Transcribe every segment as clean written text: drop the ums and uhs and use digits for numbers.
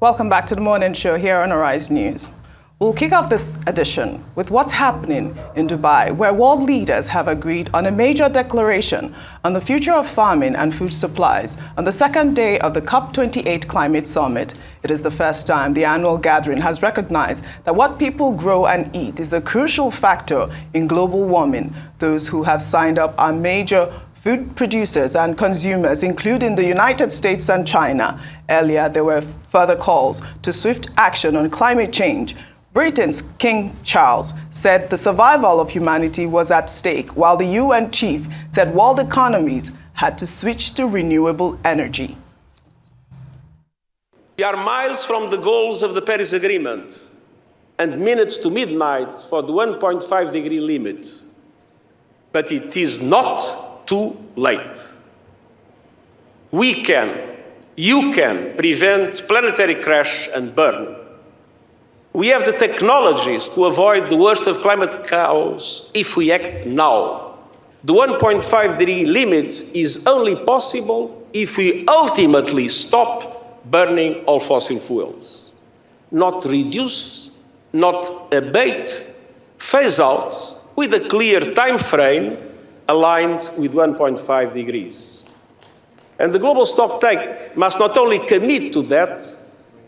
Welcome back to the morning show here on Arise News. We'll kick off this edition with what's happening in Dubai, where world leaders have agreed on a major declaration on the future of farming and food supplies on the second day of the COP28 Climate Summit. It is the first time the annual gathering has recognized that what people grow and eat is a crucial factor in global warming. Those who have signed up are major food producers and consumers, including the United States and China. Earlier, there were further calls to swift action on climate change. Britain's King Charles said the survival of humanity was at stake, while the UN chief said world economies had to switch to renewable energy. We are miles from the goals of the Paris Agreement and minutes to midnight for the 1.5-degree limit. But it is not too late. We can, you can prevent planetary crash and burn. We have the technologies to avoid the worst of climate chaos if we act now. The 1.5-degree limit is only possible if we ultimately stop burning all fossil fuels. Not reduce, not abate, phase out with a clear time frame aligned with 1.5 degrees. And the global stocktake must not only commit to that,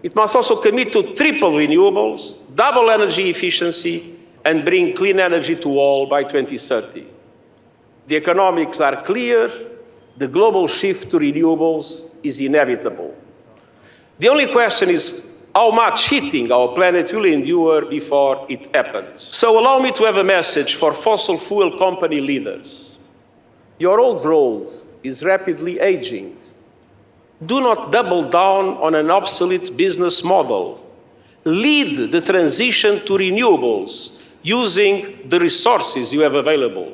it must also commit to triple renewables, double energy efficiency, and bring clean energy to all by 2030. The economics are clear. The global shift to renewables is inevitable. The only question is how much heating our planet will endure before it happens. So allow me to have a message for fossil fuel company leaders. Your old world is rapidly aging. Do not double down on an obsolete business model. Lead the transition to renewables using the resources you have available.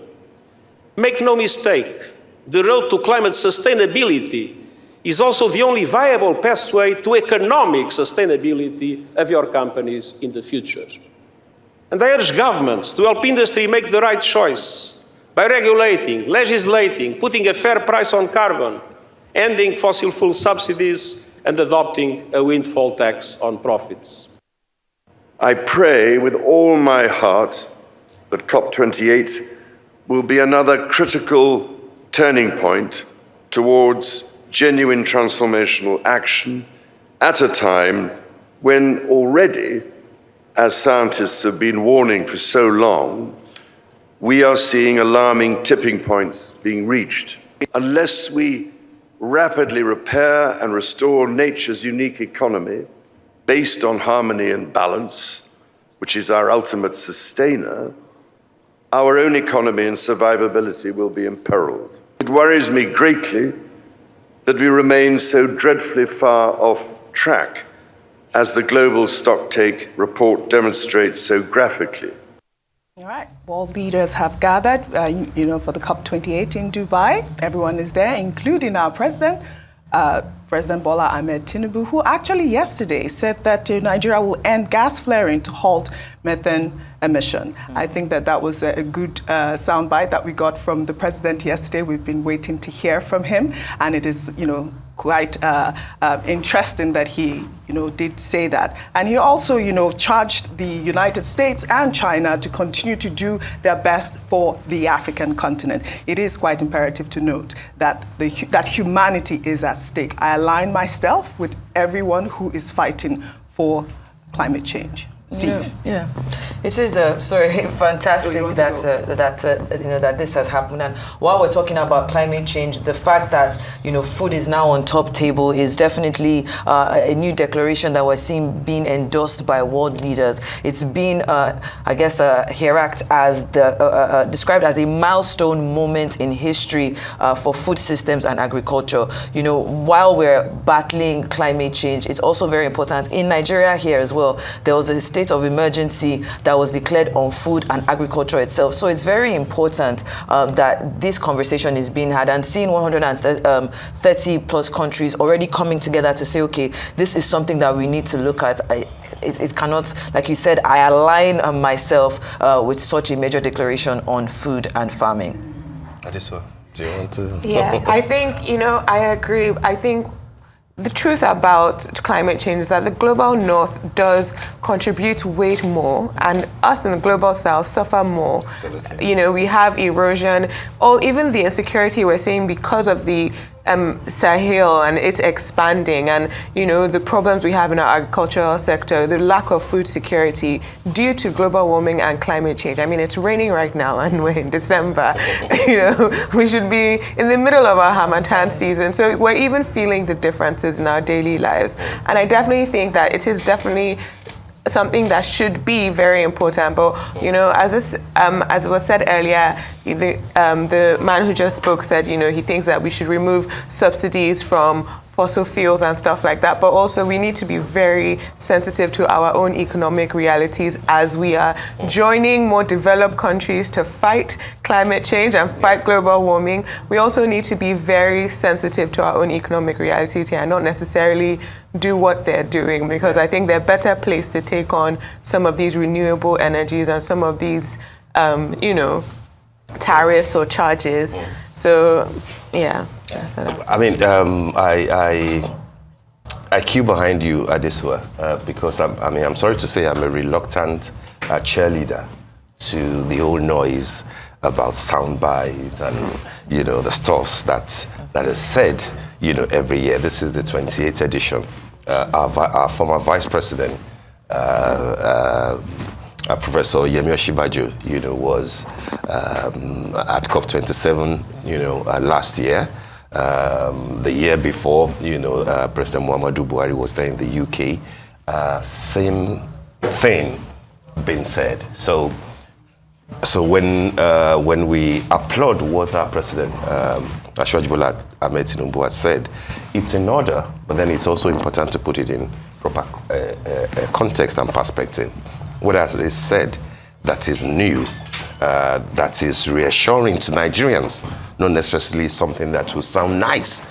Make no mistake, the road to climate sustainability is also the only viable pathway to economic sustainability of your companies in the future. And I urge governments to help industry make the right choice by regulating, legislating, putting a fair price on carbon, ending fossil fuel subsidies, and adopting a windfall tax on profits. I pray with all my heart that COP28 will be another critical turning point towards genuine transformational action at a time when already, as scientists have been warning for so long, we are seeing alarming tipping points being reached. Unless we rapidly repair and restore nature's unique economy based on harmony and balance, which is our ultimate sustainer, our own economy and survivability will be imperiled. It worries me greatly that we remain so dreadfully far off track, as the global stocktake report demonstrates so graphically. All right, world leaders have gathered, for the COP28 in Dubai. Everyone is there, including our president, President Bola Ahmed Tinubu, who actually yesterday said that Nigeria will end gas flaring to halt methane emission. I think that was a good soundbite that we got from the president yesterday. We've been waiting to hear from him, and it is, quite interesting that he, did say that. And he also, charged the United States and China to continue to do their best for the African continent. It is quite imperative to note that that humanity is at stake. I align myself with everyone who is fighting for climate change. Steve. Yeah. It is fantastic that this has happened. And while we're talking about climate change, the fact that food is now on top table is definitely a new declaration that we're seeing being endorsed by world leaders. It's been, described as a milestone moment in history for food systems and agriculture. While we're battling climate change, it's also very important in Nigeria here as well. There was a state of emergency that was declared on food and agriculture itself. So it's very important that this conversation is being had, and seeing 130 plus countries already coming together to say, okay, this is something that we need to look at. It cannot, like you said, I align myself with such a major declaration on food and farming. Adiswa, do you want to? Yeah, I think, I agree. I think the truth about climate change is that the global north does contribute way more, and us in the global south suffer more. Absolutely. You know, we have erosion, even the insecurity we're seeing because of the Sahel and it's expanding, and you know the problems we have in our agricultural sector, the lack of food security due to global warming and climate change. I mean, it's raining right now and we're in December. You know, we should be in the middle of our Harmattan season, so we're even feeling the differences in our daily lives. And I definitely think that it is definitely something that should be very important. But you know, as was said earlier, the man who just spoke said, you know, he thinks that we should remove subsidies from fossil fuels and stuff like that. But also we need to be very sensitive to our own economic realities as we are joining more developed countries to fight climate change and fight global warming. We also need to be very sensitive to our own economic realities here and not necessarily do what they're doing, because I think they're better placed to take on some of these renewable energies and some of these, you know, tariffs or charges. So, yeah. That's what I mean, I queue behind you, Adesua, because I'm sorry to say I'm a reluctant cheerleader to the whole noise about soundbite and, you know, the stuffs that is said, you know, every year. This is the 28th edition. Our former vice president, Professor Yemi Osinbajo, you know, was at COP27, you know, last year. The year before, you know, President Muhammadu Buhari was there in the UK. Same thing being said. So when we applaud what our president, Asiwaju Bola Ahmed Tinubu, has said, it's in order, but then it's also important to put it in proper context and perspective. What has he said that is new, that is reassuring to Nigerians, not necessarily something that will sound nice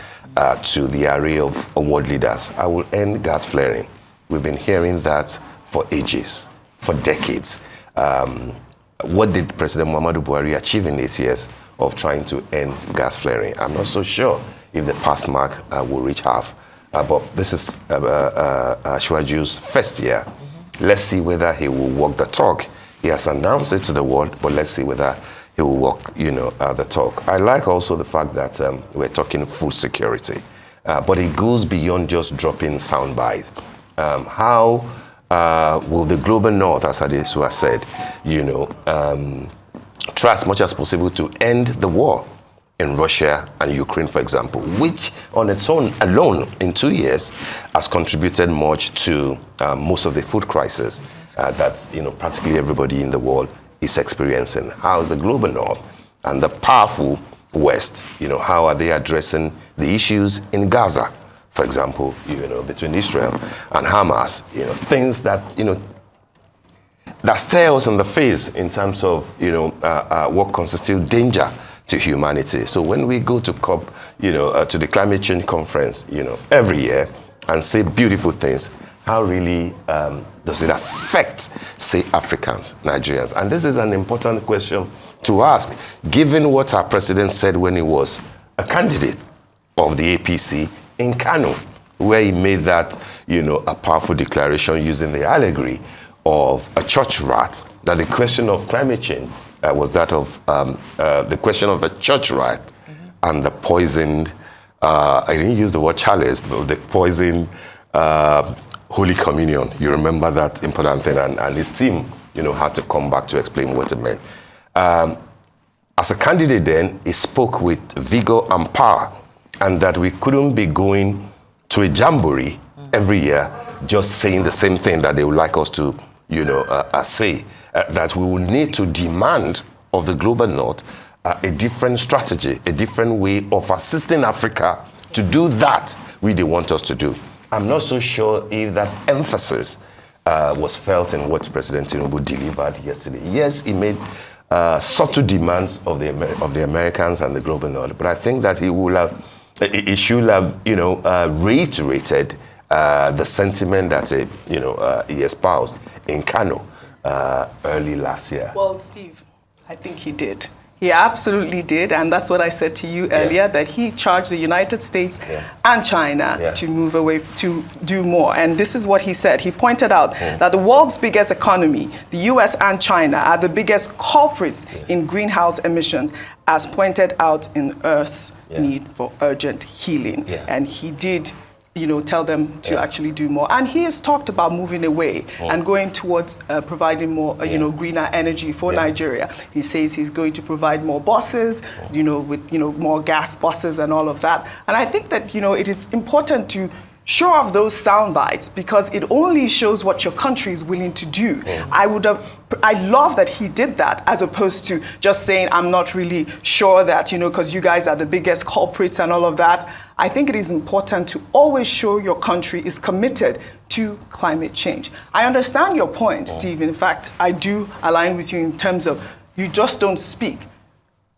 to the array of world leaders. I will end gas flaring. We've been hearing that for ages, for decades. What did President Muhammadu Buhari achieve in 8 years of trying to end gas flaring? I'm not so sure if the pass mark will reach half. But this is Asiwaju's first year. Let's see whether he will walk the talk. He has announced it to the world, but let's see whether he will walk, you know, the talk. I like also the fact that we're talking food security, but it goes beyond just dropping soundbites. How will the global north, as Adesua said, you know, try as much as possible to end the war in Russia and Ukraine, for example, which on its own alone in 2 years has contributed much to most of the food crisis that, you know, practically everybody in the world is experiencing. How is the global north and the powerful West, you know, how are they addressing the issues in Gaza, for example, you know, between Israel and Hamas, you know, things that, you know, that stare us in the face in terms of, you know, what constitutes danger to humanity. So when we go to COP, you know, to the climate change conference, you know, every year and say beautiful things, how really does it affect, say, Africans, Nigerians? And this is an important question to ask, given what our president said when he was a candidate of the APC in Kano, where he made that, you know, a powerful declaration using the allegory of a church rat, that the question of climate change was that of the question of a church rat and the poisoned, I didn't use the word chalice, but the poisoned Holy Communion. You remember that important thing, and his team, you know, had to come back to explain what it meant. As a candidate then, he spoke with vigor and power, and that we couldn't be going to a jamboree every year just saying the same thing that they would like us to, you know, say. That we will need to demand of the global north a different strategy, a different way of assisting Africa to do that which they want us to do. I'm not so sure if that emphasis was felt in what President Tinubu delivered yesterday. Yes, he made subtle demands of the Americans and the global north, but I think that he should have, you know, reiterated the sentiment that he espoused in Kano early last year. Well, Steve, I think he did. He absolutely did, and that's what I said to you earlier, that he charged the United States and China to move away, to do more. And this is what he said. He pointed out that the world's biggest economy, the US and China, are the biggest culprits in greenhouse emissions, as pointed out in Earth's need for urgent healing. And he did tell them to actually do more. And he has talked about moving away and going towards providing more, greener energy for Nigeria. He says he's going to provide more buses, with, more gas buses and all of that. And I think that, it is important to show off those sound bites, because it only shows what your country is willing to do. I love that he did that, as opposed to just saying, I'm not really sure that, because you guys are the biggest culprits and all of that. I think it is important to always show your country is committed to climate change. I understand your point, Steve. In fact, I do align with you in terms of you just don't speak,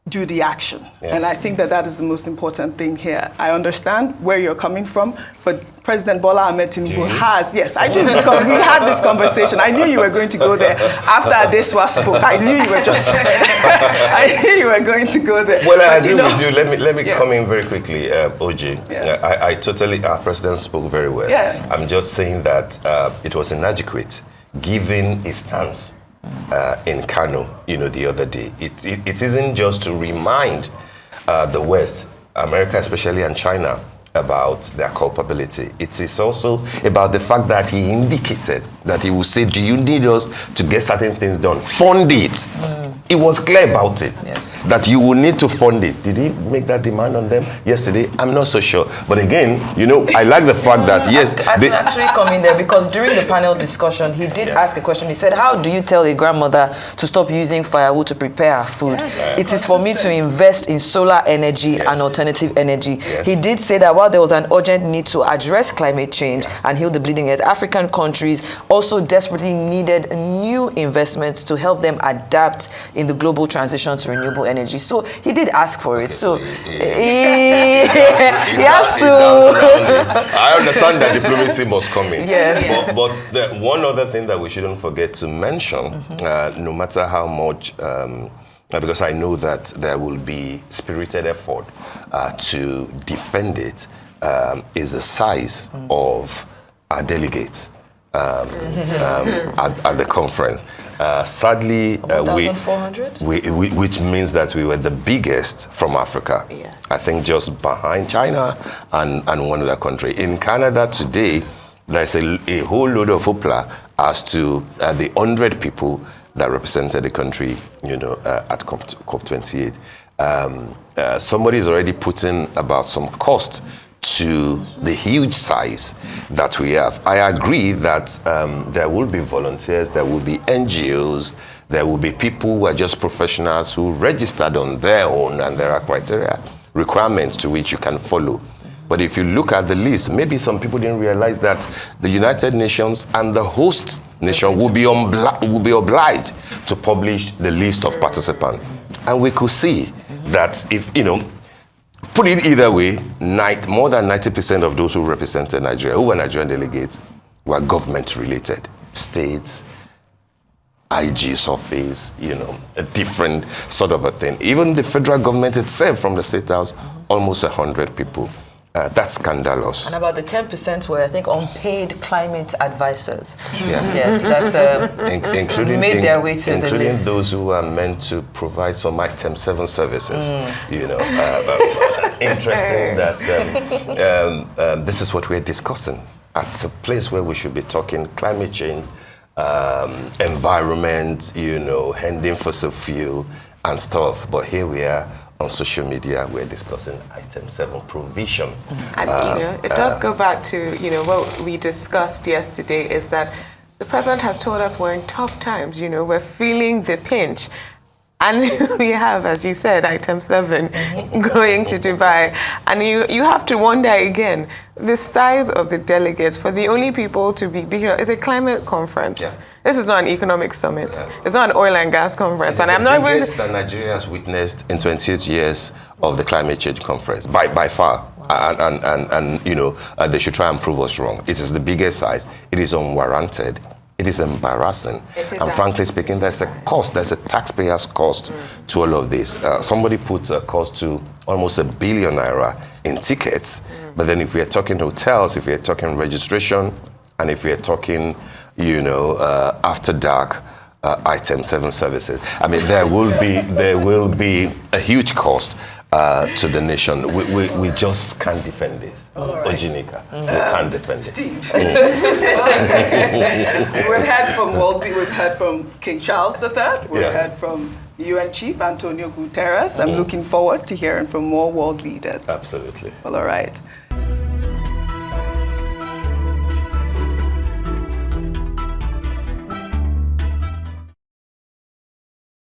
do the action. And I think that that is the most important thing here. I understand where you're coming from, but President Bola Ahmed Tinubu has, yes, I do, because we had this conversation. I knew you were going to go there after Adeswa spoke. I knew you were just, I knew you were going to go there. Well, I agree with you. Let me come in very quickly, OJ. I totally, our president spoke very well. I'm just saying that it was inadequate, given his stance in Kano, the other day. It isn't just to remind the West, America especially, and China about their culpability. It is also about the fact that he indicated that he would say, do you need us to get certain things done? Fund it. He was clear about it, that you will need to fund it. Did he make that demand on them yesterday? I'm not so sure. But again, I like the fact that, yes. I can actually come in there, because during the panel discussion, he did ask a question. He said, how do you tell a grandmother to stop using firewood to prepare her food? It is for me to invest in solar energy and alternative energy. He did say that while there was an urgent need to address climate change and heal the bleeding edge, African countries also desperately needed new investments to help them adapt in the global transition to renewable energy. So he did ask for it. So he has to. I understand that diplomacy must come in. Yes. But one other thing that we shouldn't forget to mention, no matter how much, because I know that there will be spirited effort to defend it, is the size of our delegates at the conference. Sadly, 1,400? which means that we were the biggest from Africa. I think just behind China and one other country. In Canada today, there's a whole load of hoopla as to the 100 people that represented the country, at COP28. Somebody is already putting about some cost to the huge size that we have. I agree that there will be volunteers, there will be NGOs, there will be people who are just professionals who registered on their own, and there are criteria, requirements to which you can follow. But if you look at the list, maybe some people didn't realize that the United Nations and the host nation will be obliged to publish the list of participants. And we could see that if, put it either way, more than 90% of those who represented Nigeria, who were Nigerian delegates, were government-related. States, IG's office, a different sort of a thing. Even the federal government itself, from the State House, almost 100 people. That's scandalous. And about the 10% were, I think, unpaid climate advisors. Yes, that's including made their way to the list. Including those who are meant to provide some Item 7 services. Interesting that this is what we're discussing at a place where we should be talking climate change, environment, handling fossil fuel and stuff. But here we are on social media, we're discussing Item 7 provision. And it does go back to what we discussed yesterday, is that the president has told us we're in tough times. We're feeling the pinch. And we have, as you said, Item 7 going to Dubai. And you have to wonder again, the size of the delegates for the only people to be it's a climate conference. This is not an economic summit. It's not an oil and gas conference. And I'm not going to... that Nigeria has witnessed in 28 years of the climate change conference, by far. And they should try and prove us wrong. It is the biggest size. It is unwarranted. It is embarrassing. And frankly speaking, there's a cost, there's a taxpayer's cost to all of this. Somebody puts a cost to almost ₦1 billion in tickets, but then if we are talking hotels, if we are talking registration, and if we are talking, after dark item 7 services, I mean, there will be a huge cost to the nation. We just can't defend this. Ojinika, we can't defend it. Steve. We've heard from we've heard from King Charles III, we've heard from UN Chief Antonio Guterres. I'm looking forward to hearing from more world leaders. Absolutely. Well, all right.